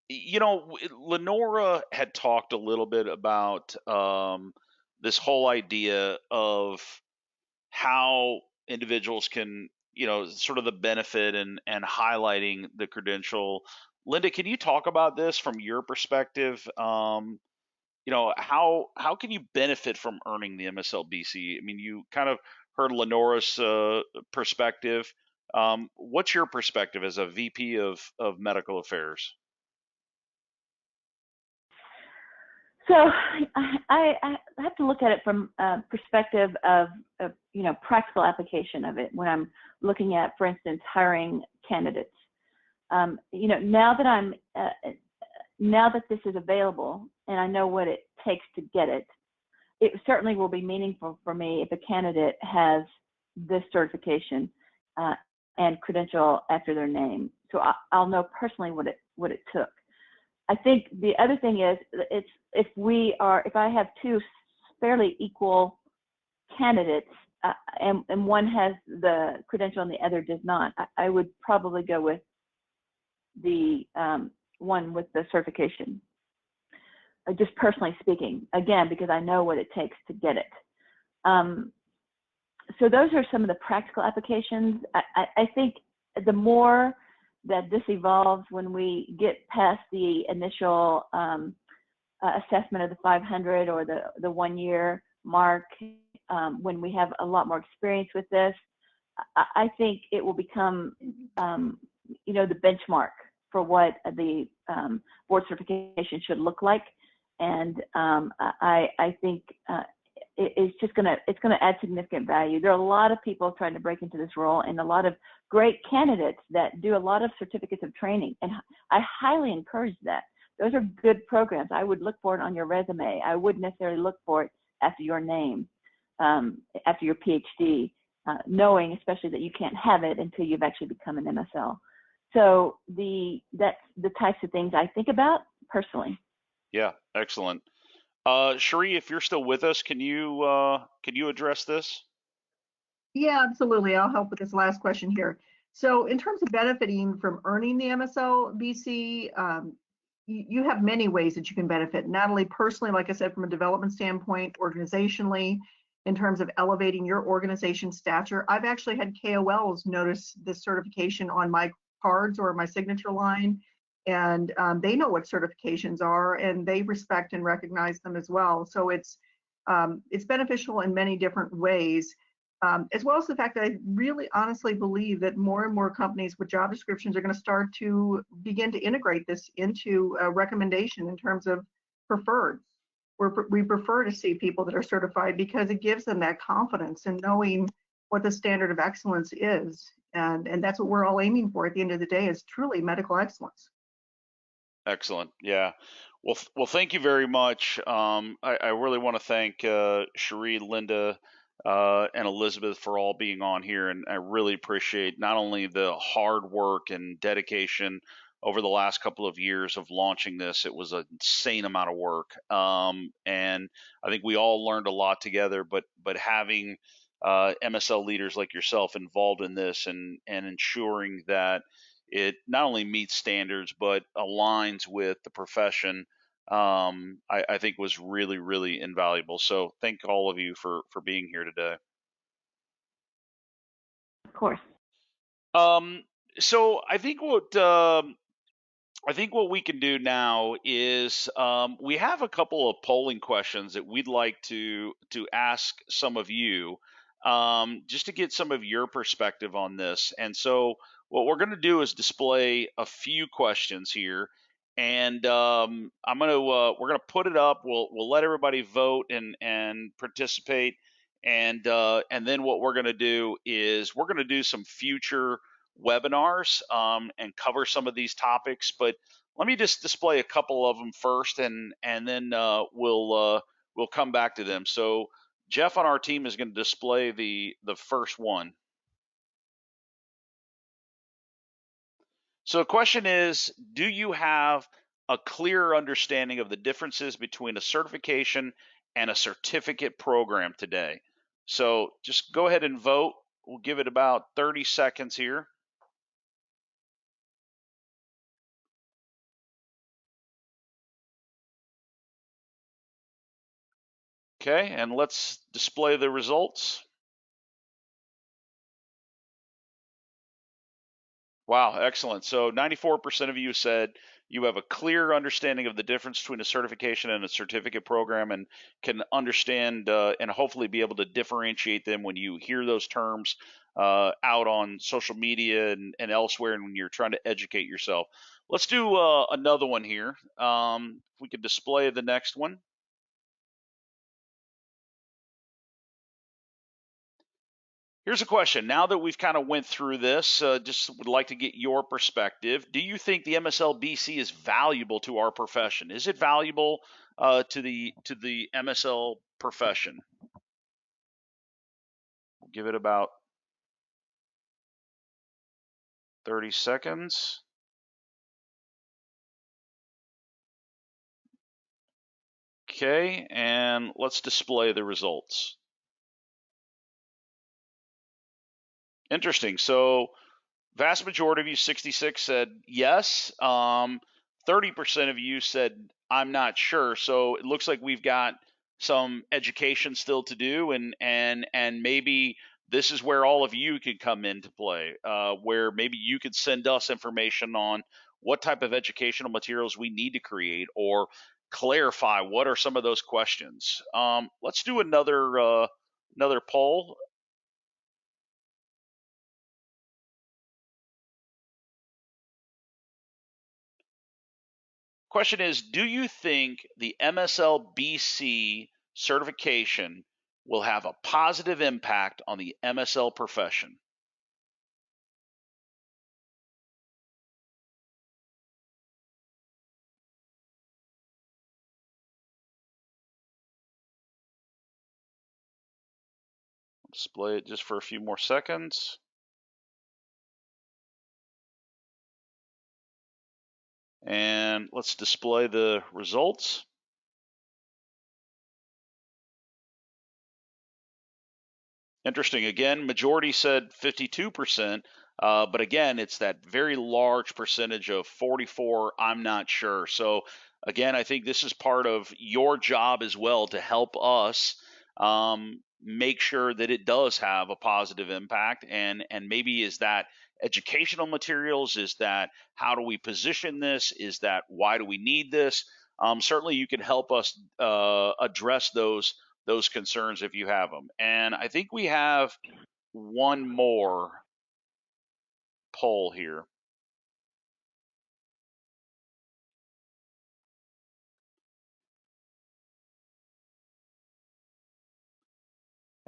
Lenora had talked a little bit about this whole idea of how individuals can, sort of the benefit and highlighting the credential. Linda, can you talk about this from your perspective? How can you benefit from earning the MSL-BC? I mean, you kind of heard Lenora's perspective. What's your perspective as a VP of Medical Affairs? So I have to look at it from a perspective of practical application of it when I'm looking at, for instance, hiring candidates. Now that this is available and I know what it takes to get it, it certainly will be meaningful for me if a candidate has this certification and credential after their name. So I'll know personally what it took. I think the other thing is if I have two fairly equal candidates, and one has the credential and the other does not, I would probably go with the one with the certification. Just personally speaking, again, because I know what it takes to get it. So those are some of the practical applications. I think the more that this evolves, when we get past the initial assessment of the 500 or the 1 year mark, when we have a lot more experience with this, I think it will become, you know, the benchmark for what the board certification should look like. And I think it's going to add significant value. There are a lot of people trying to break into this role, and a lot of great candidates that do a lot of certificates of training, and I highly encourage that. Those are good programs. I would look for it on your resume. I wouldn't necessarily look for it after your name, after your PhD, knowing especially that you can't have it until you've actually become an MSL. So that's the types of things I think about personally. Yeah, excellent. Cherie, if you're still with us, can you address this? Yeah, absolutely. I'll help with this last question here. So in terms of benefiting from earning the MSL-BC, you have many ways that you can benefit, not only personally, like I said, from a development standpoint, organizationally, in terms of elevating your organization stature. I've actually had KOLs notice this certification on my cards or my signature line, and they know what certifications are, and they respect and recognize them as well. So it's beneficial in many different ways. As well as the fact that I really honestly believe that more and more companies with job descriptions are going to start to begin to integrate this into a recommendation in terms of preferred. We prefer to see people that are certified because it gives them that confidence in knowing what the standard of excellence is. And that's what we're all aiming for at the end of the day, is truly medical excellence. Excellent. Yeah. Well, thank you very much. I really want to thank Cherie, Linda, and Elizabeth for all being on here, and I really appreciate not only the hard work and dedication over the last couple of years of launching this. It was an insane amount of work, and I think we all learned a lot together. But having MSL leaders like yourself involved in this and ensuring that it not only meets standards but aligns with the profession, I think was really, really invaluable. So thank all of you for being here today. Of course. So I think what we can do now is we have a couple of polling questions that we'd like to ask some of you, just to get some of your perspective on this. And so what we're going to do is display a few questions here, and we're gonna put it up. We'll let everybody vote and participate, and then what we're gonna do is we're gonna do some future webinars and cover some of these topics. But let me just display a couple of them first, and then we'll come back to them. So Jeff on our team is going to display the first one. So the question is, do you have a clear understanding of the differences between a certification and a certificate program today? So just go ahead and vote. We'll give it about 30 seconds here. Okay, and let's display the results. Wow, excellent. So 94% of you said you have a clear understanding of the difference between a certification and a certificate program, and can understand and hopefully be able to differentiate them when you hear those terms out on social media and elsewhere, and when you're trying to educate yourself. Let's do another one here. If we could display the next one. Here's a question. Now that we've kind of went through this, just would like to get your perspective. Do you think the MSL-BC is valuable to our profession? Is it valuable to the MSL profession? We'll give it about 30 seconds. Okay, and let's display the results. Interesting. So vast majority of you, 66, said yes. 30% of you said I'm not sure. So it looks like we've got some education still to do, and maybe this is where all of you could come into play, where maybe you could send us information on what type of educational materials we need to create or clarify what are some of those questions. Let's do another poll. Question is, do you think the MSL-BC certification will have a positive impact on the MSL profession? Display it just for a few more seconds. And let's display the results. Interesting. Again, majority said 52%, but again, it's that very large percentage of 44, I'm not sure. So again, I think this is part of your job as well to help us make sure that it does have a positive impact. And maybe is that educational materials? Is that how do we position this? Is that why do we need this? Certainly, you can help us address those concerns if you have them. And I think we have one more poll here.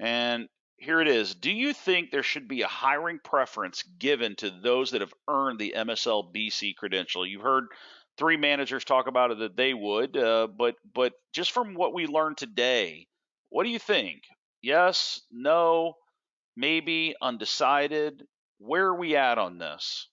And here it is. Do you think there should be a hiring preference given to those that have earned the MSL-BC credential? You heard three managers talk about it that they would, but just from what we learned today, what do you think? Yes, no, maybe, undecided? Where are we at on this?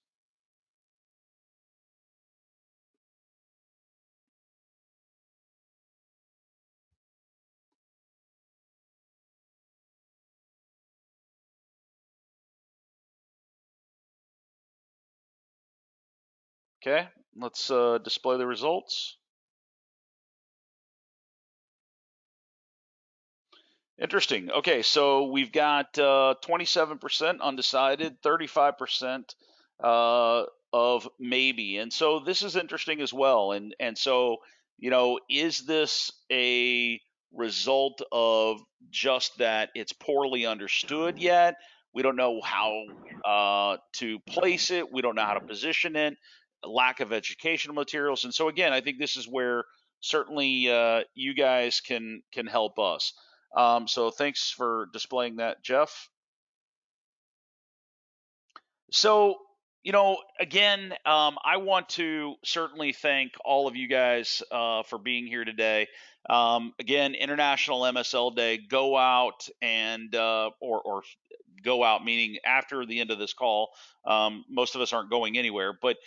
Okay, let's display the results. Interesting. Okay, so we've got 27% undecided, 35% of maybe, and so this is interesting as well. And so is this a result of just that it's poorly understood yet? We don't know how to place it. We don't know how to position it. Lack of educational materials, and so again, I think this is where certainly you guys can help us. So thanks for displaying that, Jeff. So, again, I want to certainly thank all of you guys for being here today. Again, International MSL Day. Go out and or go out, meaning after the end of this call. Most of us aren't going anywhere, but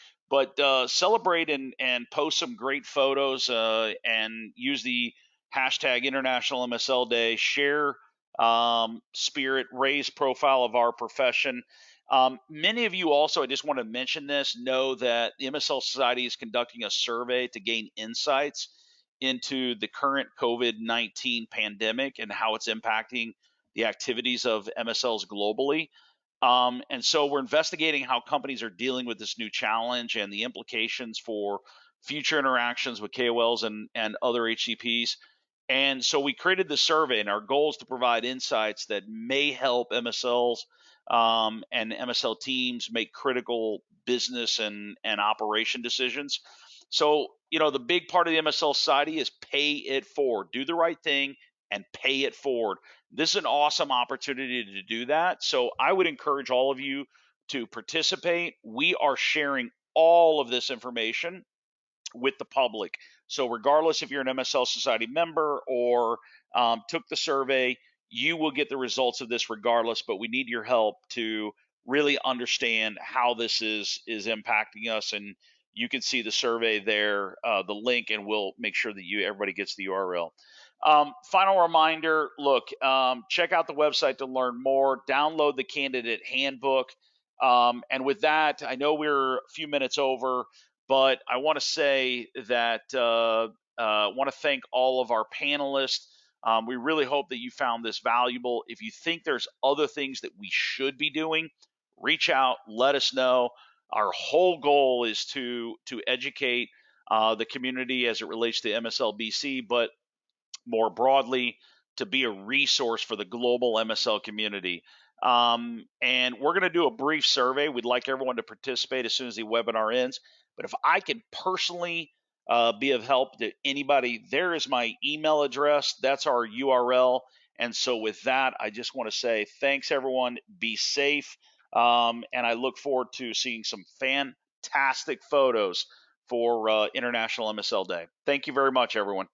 celebrate and post some great photos and use the hashtag International MSL Day. Share spirit, raise profile of our profession. Many of you also, I just want to mention this, know that the MSL Society is conducting a survey to gain insights into the current COVID-19 pandemic and how it's impacting the activities of MSLs globally. And so we're investigating how companies are dealing with this new challenge and the implications for future interactions with KOLs and other HCPs. And so we created the survey, and our goal is to provide insights that may help MSLs and MSL teams make critical business and operation decisions. So, the big part of the MSL Society is pay it forward. Do the right thing and pay it forward. This is an awesome opportunity to do that. So I would encourage all of you to participate. We are sharing all of this information with the public. So regardless if you're an MSL Society member or took the survey, you will get the results of this regardless, but we need your help to really understand how this is impacting us you can see the survey there, the link, and we'll make sure that everybody gets the URL. Final reminder, look, check out the website to learn more, download the candidate handbook. And with that, I know we're a few minutes over, but I want to say that I want to thank all of our panelists. We really hope that you found this valuable. If you think there's other things that we should be doing, reach out, let us know. Our whole goal is to educate the community as it relates to MSL-BC, but more broadly, to be a resource for the global MSL community. And we're going to do a brief survey. We'd like everyone to participate as soon as the webinar ends. But if I can personally be of help to anybody, there is my email address. That's our URL. And so with that, I just want to say thanks, everyone. Be safe. And I look forward to seeing some fantastic photos for International MSL Day. Thank you very much, everyone.